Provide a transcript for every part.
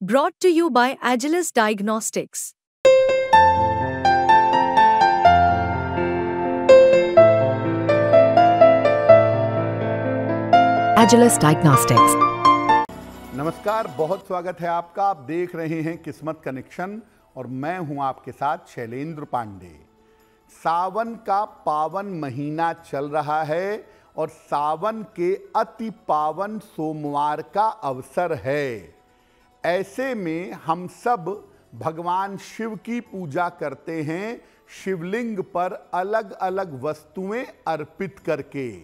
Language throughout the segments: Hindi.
Brought to you by Agilus Diagnostics. Agilus Diagnostics. नमस्कार, बहुत स्वागत है आपका। आप देख रहे हैं किस्मत कनेक्शन और मैं हूं आपके साथ शैलेंद्र पांडे। सावन का पावन महीना चल रहा है और सावन के अति पावन सोमवार का अवसर है। ऐसे में हम सब भगवान शिव की पूजा करते हैं, शिवलिंग पर अलग अलग वस्तुएं अर्पित करके।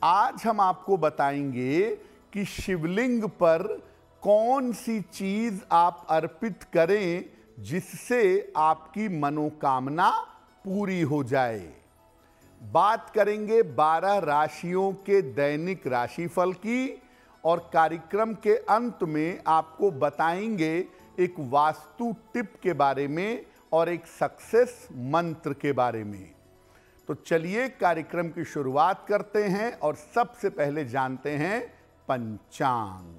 आज हम आपको बताएंगे कि शिवलिंग पर कौन सी चीज आप अर्पित करें जिससे आपकी मनोकामना पूरी हो जाए। बात करेंगे 12 राशियों के दैनिक राशिफल की और कार्यक्रम के अंत में आपको बताएंगे एक वास्तु टिप के बारे में और एक सक्सेस मंत्र के बारे में। तो चलिए कार्यक्रम की शुरुआत करते हैं और सबसे पहले जानते हैं पंचांग।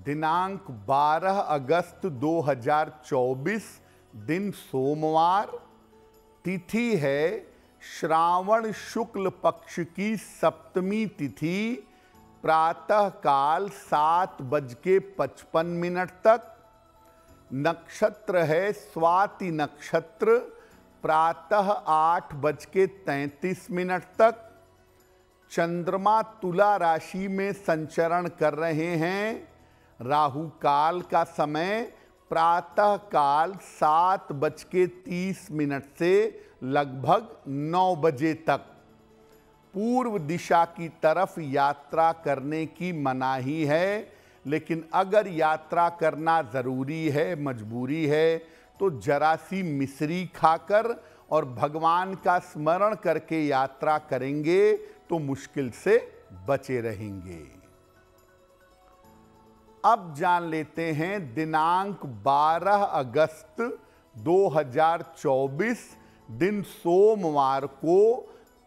दिनांक 12 अगस्त 2024, दिन सोमवार, तिथि है श्रावण शुक्ल पक्ष की सप्तमी तिथि, प्रातः काल 7:55 तक। नक्षत्र है स्वाति नक्षत्र, प्रातः 8:33 तक। चंद्रमा तुला राशि में संचरण कर रहे हैं। राहु काल का समय प्रातः काल 7:30 से लगभग 9 बजे तक। पूर्व दिशा की तरफ यात्रा करने की मनाही है, लेकिन अगर यात्रा करना ज़रूरी है, मजबूरी है, तो जरा सी मिश्री खाकर और भगवान का स्मरण करके यात्रा करेंगे तो मुश्किल से बचे रहेंगे। अब जान लेते हैं दिनांक 12 अगस्त 2024, दिन सोमवार को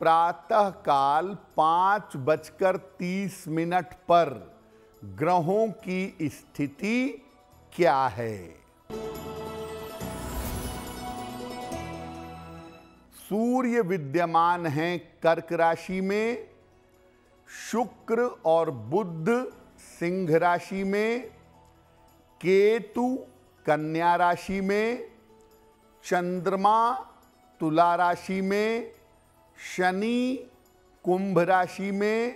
प्रातः काल 5:30 पर ग्रहों की स्थिति क्या है। सूर्य विद्यमान हैं कर्क राशि में, शुक्र और बुध सिंह राशि में, केतु कन्या राशि में, चंद्रमा तुला राशि में, शनि कुंभ राशि में,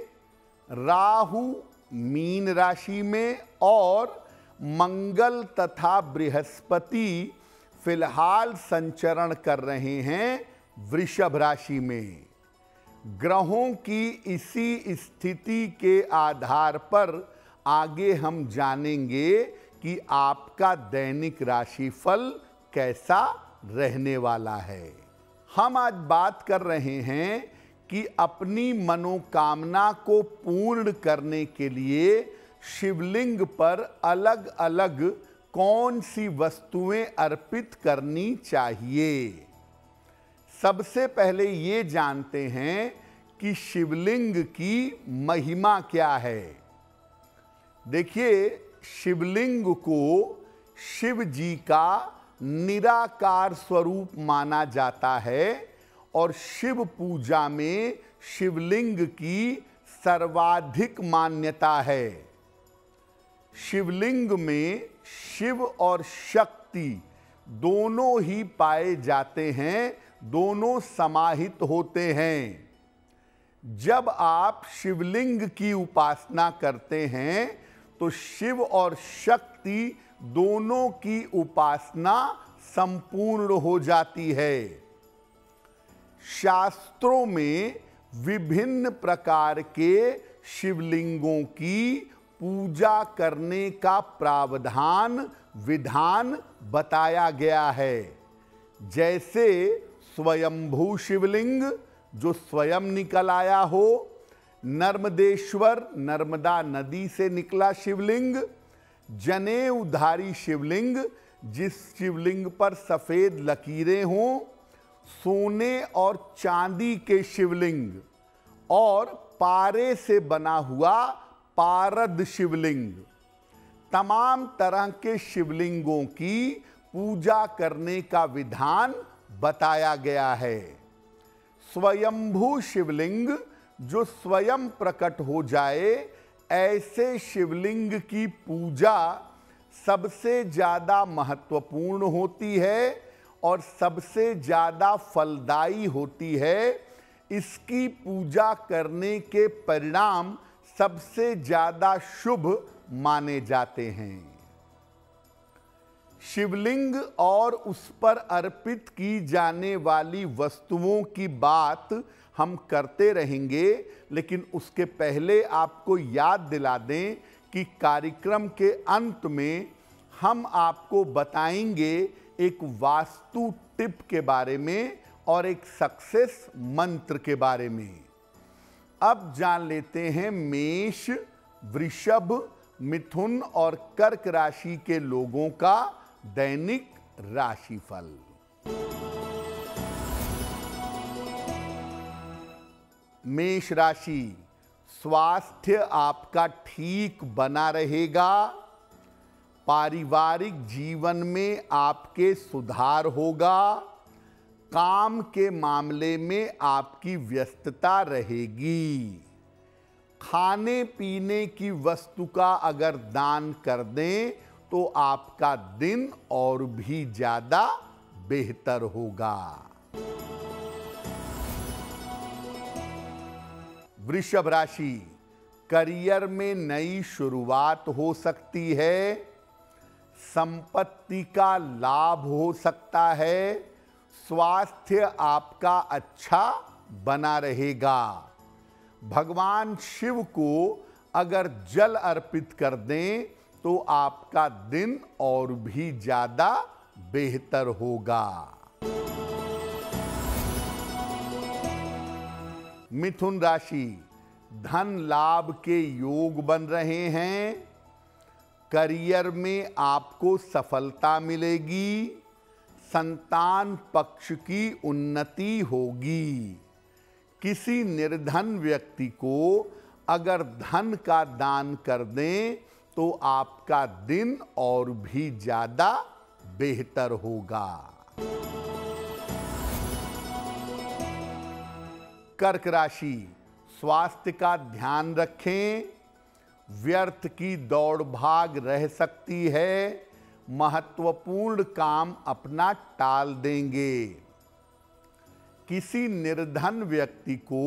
राहु मीन राशि में और मंगल तथा बृहस्पति फिलहाल संचरण कर रहे हैं वृषभ राशि में। ग्रहों की इसी स्थिति के आधार पर आगे हम जानेंगे कि आपका दैनिक राशिफल कैसा रहने वाला है। हम आज बात कर रहे हैं कि अपनी मनोकामना को पूर्ण करने के लिए शिवलिंग पर अलग अलग कौन सी वस्तुएं अर्पित करनी चाहिए। सबसे पहले ये जानते हैं कि शिवलिंग की महिमा क्या है। देखिए, शिवलिंग को शिव जी का निराकार स्वरूप माना जाता है और शिव पूजा में शिवलिंग की सर्वाधिक मान्यता है। शिवलिंग में शिव और शक्ति दोनों ही पाए जाते हैं, दोनों समाहित होते हैं। जब आप शिवलिंग की उपासना करते हैं तो शिव और शक्ति दोनों की उपासना संपूर्ण हो जाती है। शास्त्रों में विभिन्न प्रकार के शिवलिंगों की पूजा करने का प्रावधान विधान बताया गया है। जैसे स्वयंभू शिवलिंग जो स्वयं निकल आया हो, नर्मदेश्वर नर्मदा नदी से निकला शिवलिंग, जनेऊधारी शिवलिंग जिस शिवलिंग पर सफेद लकीरें हों, सोने और चांदी के शिवलिंग और पारे से बना हुआ पारद शिवलिंग। तमाम तरह के शिवलिंगों की पूजा करने का विधान बताया गया है। स्वयंभू शिवलिंग, जो स्वयं प्रकट हो जाए, ऐसे शिवलिंग की पूजा सबसे ज़्यादा महत्वपूर्ण होती है और सबसे ज़्यादा फलदायी होती है। इसकी पूजा करने के परिणाम सबसे ज़्यादा शुभ माने जाते हैं। शिवलिंग और उस पर अर्पित की जाने वाली वस्तुओं की बात हम करते रहेंगे, लेकिन उसके पहले आपको याद दिला दें कि कार्यक्रम के अंत में हम आपको बताएंगे एक वास्तु टिप के बारे में और एक सक्सेस मंत्र के बारे में। अब जान लेते हैं मेष, वृषभ, मिथुन और कर्क राशि के लोगों का दैनिक राशिफल। मेष राशि, स्वास्थ्य आपका ठीक बना रहेगा। पारिवारिक जीवन में आपके सुधार होगा। काम के मामले में आपकी व्यस्तता रहेगी। खाने पीने की वस्तु का अगर दान कर दें तो आपका दिन और भी ज्यादा बेहतर होगा। वृषभ राशि, करियर में नई शुरुआत हो सकती है। संपत्ति का लाभ हो सकता है। स्वास्थ्य आपका अच्छा बना रहेगा। भगवान शिव को अगर जल अर्पित कर दें तो आपका दिन और भी ज्यादा बेहतर होगा। मिथुन राशि, धन लाभ के योग बन रहे हैं। करियर में आपको सफलता मिलेगी। संतान पक्ष की उन्नति होगी। किसी निर्धन व्यक्ति को अगर धन का दान कर दें तो आपका दिन और भी ज्यादा बेहतर होगा। कर्क राशि, स्वास्थ्य का ध्यान रखें। व्यर्थ की दौड़ भाग रह सकती है। महत्वपूर्ण काम अपना टाल देंगे। किसी निर्धन व्यक्ति को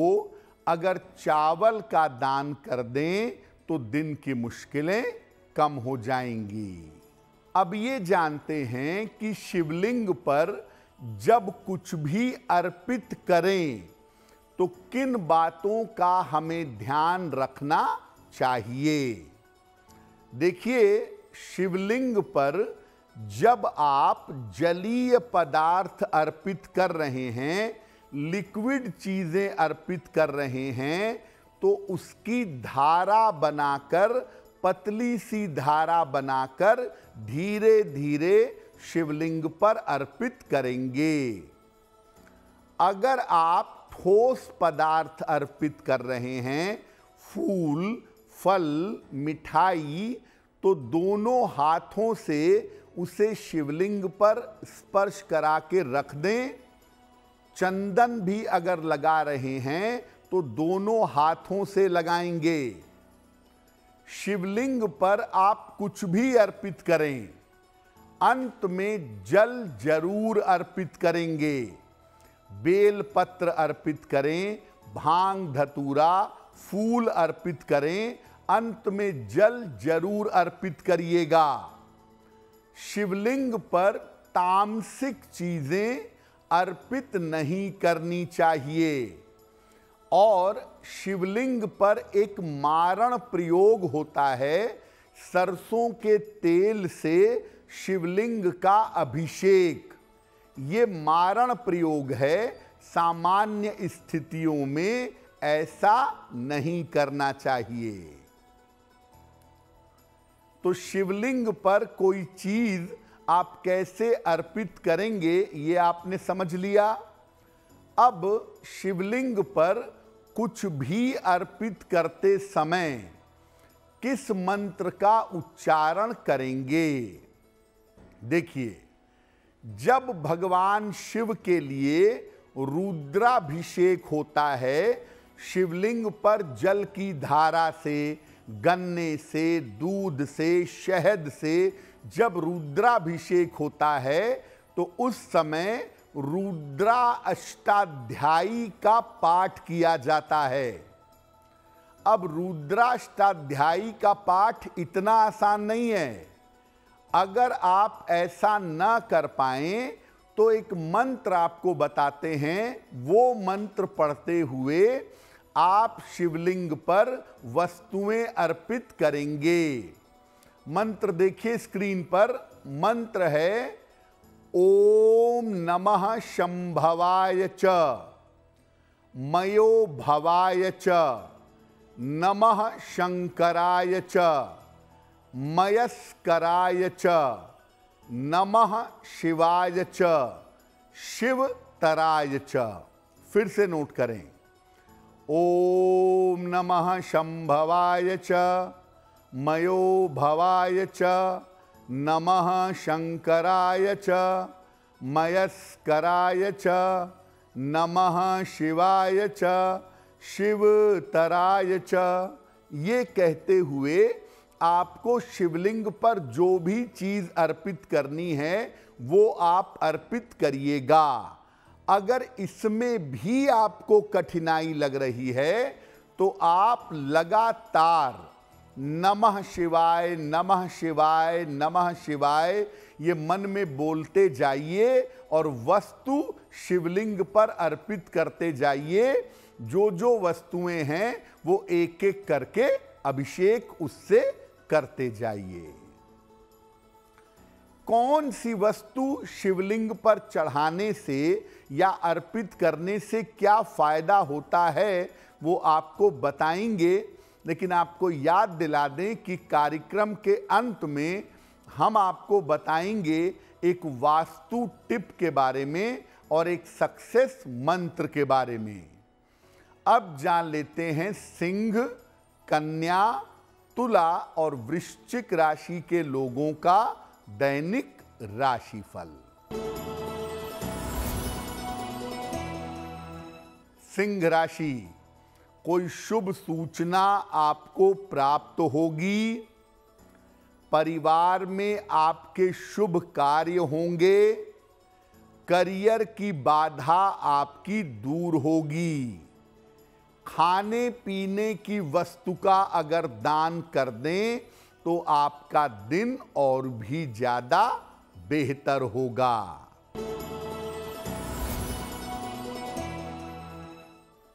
अगर चावल का दान कर दें तो दिन की मुश्किलें कम हो जाएंगी। अब ये जानते हैं कि शिवलिंग पर जब कुछ भी अर्पित करें तो किन बातों का हमें ध्यान रखना चाहिए। देखिए, शिवलिंग पर जब आप जलीय पदार्थ अर्पित कर रहे हैं, लिक्विड चीजें अर्पित कर रहे हैं, तो उसकी धारा बनाकर, पतली सी धारा बनाकर धीरे धीरे शिवलिंग पर अर्पित करेंगे। अगर आप ठोस पदार्थ अर्पित कर रहे हैं, फूल, फल, मिठाई, तो दोनों हाथों से उसे शिवलिंग पर स्पर्श करा के रख दें। चंदन भी अगर लगा रहे हैं तो दोनों हाथों से लगाएंगे। शिवलिंग पर आप कुछ भी अर्पित करें, अंत में जल जरूर अर्पित करेंगे। बेल पत्र अर्पित करें, भांग धतूरा, फूल अर्पित करें, अंत में जल जरूर अर्पित करिएगा। शिवलिंग पर तामसिक चीजें अर्पित नहीं करनी चाहिए। और शिवलिंग पर एक मारण प्रयोग होता है। सरसों के तेल से शिवलिंग का अभिषेक, ये मारण प्रयोग है। सामान्य स्थितियों में ऐसा नहीं करना चाहिए। तो शिवलिंग पर कोई चीज आप कैसे अर्पित करेंगे, ये आपने समझ लिया। अब शिवलिंग पर कुछ भी अर्पित करते समय किस मंत्र का उच्चारण करेंगे? देखिए, जब भगवान शिव के लिए रुद्राभिषेक होता है, शिवलिंग पर जल की धारा से, गन्ने से, दूध से, शहद से जब रुद्राभिषेक होता है तो उस समय रुद्रा अष्टाध्यायी का पाठ किया जाता है। अब रुद्राष्टाध्यायी का पाठ इतना आसान नहीं है। अगर आप ऐसा न कर पाएं तो एक मंत्र आपको बताते हैं, वो मंत्र पढ़ते हुए आप शिवलिंग पर वस्तुएं अर्पित करेंगे। मंत्र देखिए स्क्रीन पर। मंत्र है ओम नमः शंभवाय च मयो भवाय च नमः शंकराय च मयस्कराय च नमः शिवाय च शिवतराय च। फिर से नोट करें। ओम नमः शंभवाय च मयो भवाय च नमः शंकराय च मयस्कराय च नमः शिवाय च शिवतराय च। ये कहते हुए आपको शिवलिंग पर जो भी चीज अर्पित करनी है वो आप अर्पित करिएगा। अगर इसमें भी आपको कठिनाई लग रही है तो आप लगातार नमः शिवाय नमः शिवाय नमः शिवाय ये मन में बोलते जाइए और वस्तु शिवलिंग पर अर्पित करते जाइए। जो जो वस्तुएं हैं वो एक एक करके अभिषेक उससे करते जाइए। कौन सी वस्तु शिवलिंग पर चढ़ाने से या अर्पित करने से क्या फायदा होता है वो आपको बताएंगे, लेकिन आपको याद दिला दें कि कार्यक्रम के अंत में हम आपको बताएंगे एक वास्तु टिप के बारे में और एक सक्सेस मंत्र के बारे में। अब जान लेते हैं सिंह, कन्या, तुला और वृश्चिक राशि के लोगों का दैनिक राशिफल। सिंह राशि, कोई शुभ सूचना आपको प्राप्त होगी। परिवार में आपके शुभ कार्य होंगे। करियर की बाधा आपकी दूर होगी। खाने पीने की वस्तु का अगर दान कर दें तो आपका दिन और भी ज्यादा बेहतर होगा।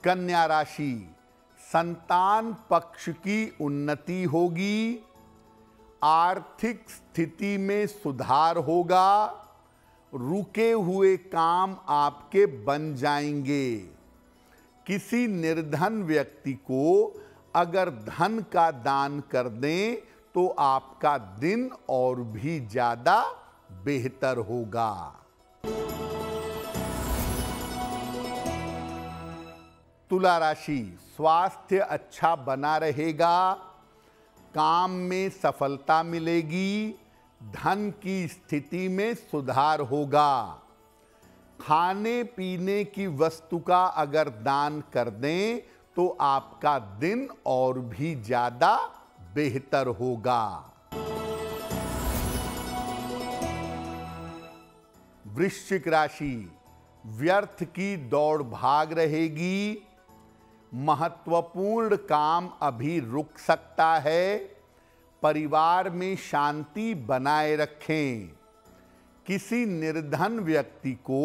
कन्या राशि, संतान पक्ष की उन्नति होगी। आर्थिक स्थिति में सुधार होगा। रुके हुए काम आपके बन जाएंगे। किसी निर्धन व्यक्ति को अगर धन का दान कर दें तो आपका दिन और भी ज्यादा बेहतर होगा। तुला राशि, स्वास्थ्य अच्छा बना रहेगा। काम में सफलता मिलेगी। धन की स्थिति में सुधार होगा। खाने पीने की वस्तु का अगर दान कर दें तो आपका दिन और भी ज्यादा बेहतर होगा। वृश्चिक राशि, व्यर्थ की दौड़ भाग रहेगी। महत्वपूर्ण काम अभी रुक सकता है। परिवार में शांति बनाए रखें। किसी निर्धन व्यक्ति को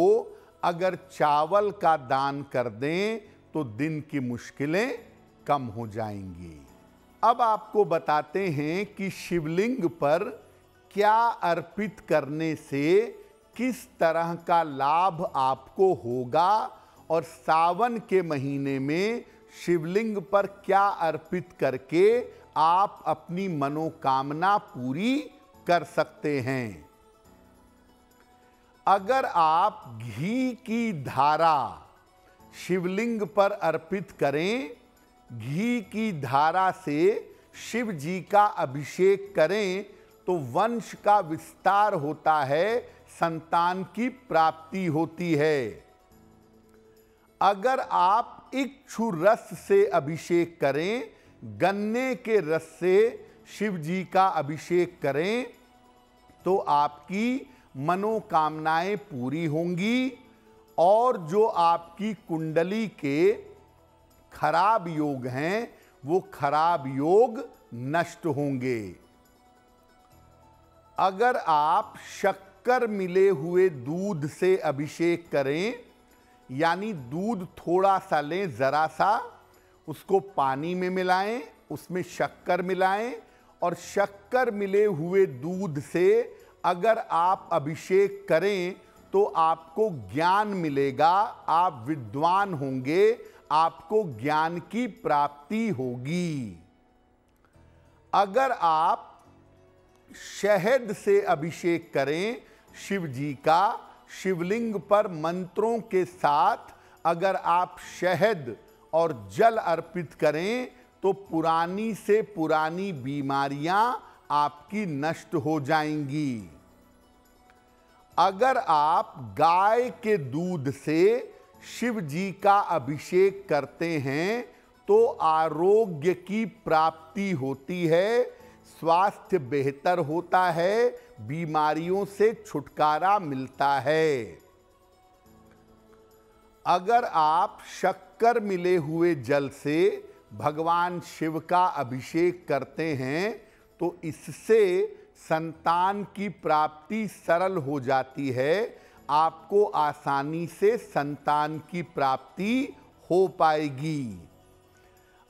अगर चावल का दान कर दें तो दिन की मुश्किलें कम हो जाएंगी। अब आपको बताते हैं कि शिवलिंग पर क्या अर्पित करने से किस तरह का लाभ आपको होगा और सावन के महीने में शिवलिंग पर क्या अर्पित करके आप अपनी मनोकामना पूरी कर सकते हैं। अगर आप घी की धारा शिवलिंग पर अर्पित करें, घी की धारा से शिव जी का अभिषेक करें तो वंश का विस्तार होता है, संतान की प्राप्ति होती है। अगर आप इक्षु रस से अभिषेक करें, गन्ने के रस से शिव जी का अभिषेक करें तो आपकी मनोकामनाएं पूरी होंगी और जो आपकी कुंडली के खराब योग हैं वो खराब योग नष्ट होंगे। अगर आप शक्कर मिले हुए दूध से अभिषेक करें, यानी दूध थोड़ा सा लें, जरा सा, उसको पानी में मिलाएं, उसमें शक्कर मिलाएं और शक्कर मिले हुए दूध से अगर आप अभिषेक करें तो आपको ज्ञान मिलेगा, आप विद्वान होंगे, आपको ज्ञान की प्राप्ति होगी। अगर आप शहद से अभिषेक करें शिव जी का, शिवलिंग पर मंत्रों के साथ अगर आप शहद और जल अर्पित करें तो पुरानी से पुरानी बीमारियां आपकी नष्ट हो जाएंगी। अगर आप गाय के दूध से शिव जी का अभिषेक करते हैं तो आरोग्य की प्राप्ति होती है, स्वास्थ्य बेहतर होता है, बीमारियों से छुटकारा मिलता है। अगर आप शक्कर मिले हुए जल से भगवान शिव का अभिषेक करते हैं तो इससे संतान की प्राप्ति सरल हो जाती है, आपको आसानी से संतान की प्राप्ति हो पाएगी।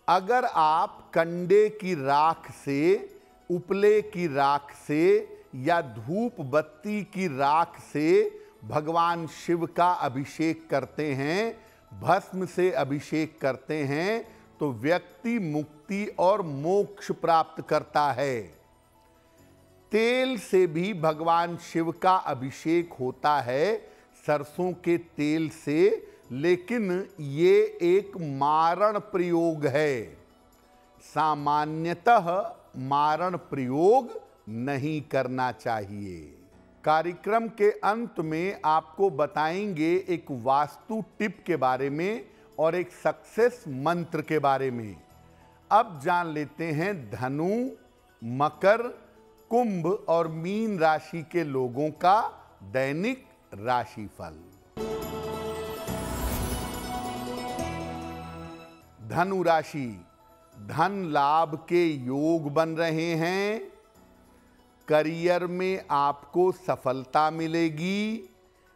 अगर आप कंडे की राख से, उपले की राख से या धूप बत्ती की राख से भगवान शिव का अभिषेक करते हैं, भस्म से अभिषेक करते हैं तो व्यक्ति मुक्ति और मोक्ष प्राप्त करता है। तेल से भी भगवान शिव का अभिषेक होता है, सरसों के तेल से, लेकिन ये एक मारण प्रयोग है, सामान्यतः मारण प्रयोग नहीं करना चाहिए। कार्यक्रम के अंत में आपको बताएंगे एक वास्तु टिप के बारे में और एक सक्सेस मंत्र के बारे में। अब जान लेते हैं धनु, मकर, कुंभ और मीन राशि के लोगों का दैनिक राशिफल। धनु राशि, धन लाभ के योग बन रहे हैं, करियर में आपको सफलता मिलेगी,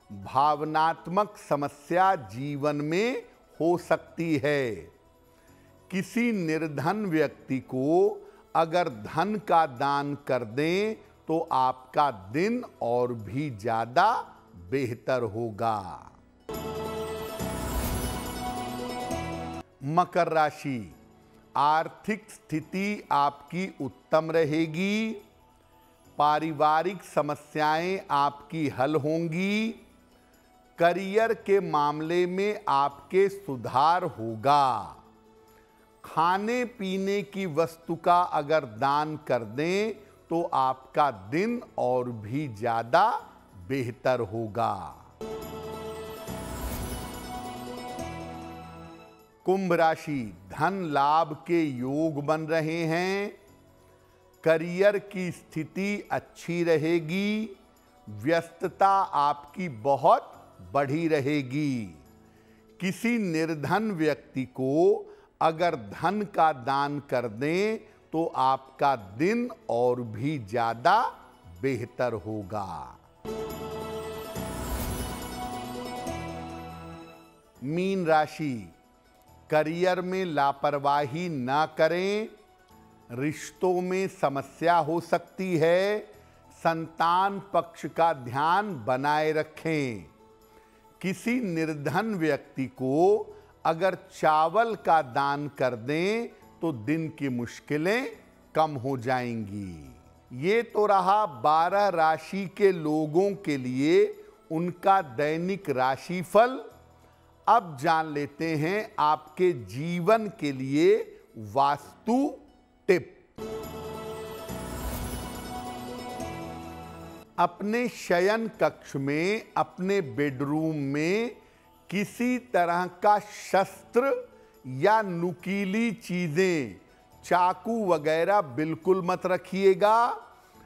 भावनात्मक समस्या जीवन में हो सकती है। किसी निर्धन व्यक्ति को अगर धन का दान कर दें तो आपका दिन और भी ज्यादा बेहतर होगा। मकर राशि, आर्थिक स्थिति आपकी उत्तम रहेगी, पारिवारिक समस्याएं आपकी हल होंगी, करियर के मामले में आपके सुधार होगा। खाने पीने की वस्तु का अगर दान कर दें तो आपका दिन और भी ज्यादा बेहतर होगा। कुंभ राशि, धन लाभ के योग बन रहे हैं, करियर की स्थिति अच्छी रहेगी, व्यस्तता आपकी बहुत बढ़ी रहेगी। किसी निर्धन व्यक्ति को अगर धन का दान कर दें तो आपका दिन और भी ज्यादा बेहतर होगा। मीन राशि, करियर में लापरवाही न करें, रिश्तों में समस्या हो सकती है, संतान पक्ष का ध्यान बनाए रखें। किसी निर्धन व्यक्ति को अगर चावल का दान कर दें तो दिन की मुश्किलें कम हो जाएंगी। ये तो रहा 12 राशि के लोगों के लिए उनका दैनिक राशिफल। अब जान लेते हैं आपके जीवन के लिए वास्तु टिप। अपने शयन कक्ष में, अपने बेडरूम में किसी तरह का शस्त्र या नुकीली चीजें, चाकू वगैरह बिल्कुल मत रखिएगा,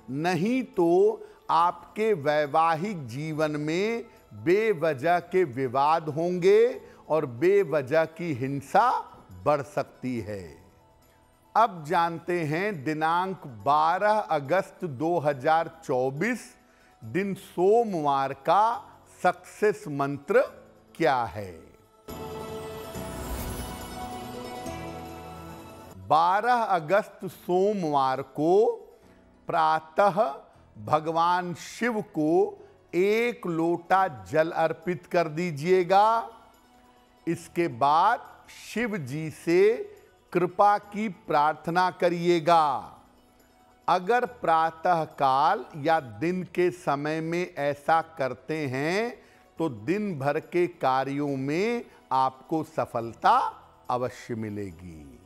नहीं तो आपके वैवाहिक जीवन में बेवजह के विवाद होंगे और बेवजह की हिंसा बढ़ सकती है। अब जानते हैं दिनांक 12 अगस्त 2024 दिन सोमवार का सक्सेस मंत्र क्या है। 12 अगस्त सोमवार को प्रातः भगवान शिव को 1 लोटा जल अर्पित कर दीजिएगा। इसके बाद शिव जी से कृपा की प्रार्थना करिएगा। अगर प्रातः काल या दिन के समय में ऐसा करते हैं तो दिन भर के कार्यों में आपको सफलता अवश्य मिलेगी।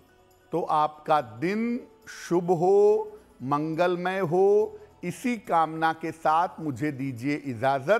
तो आपका दिन शुभ हो, मंगलमय हो, इसी कामना के साथ मुझे दीजिए इजाजत।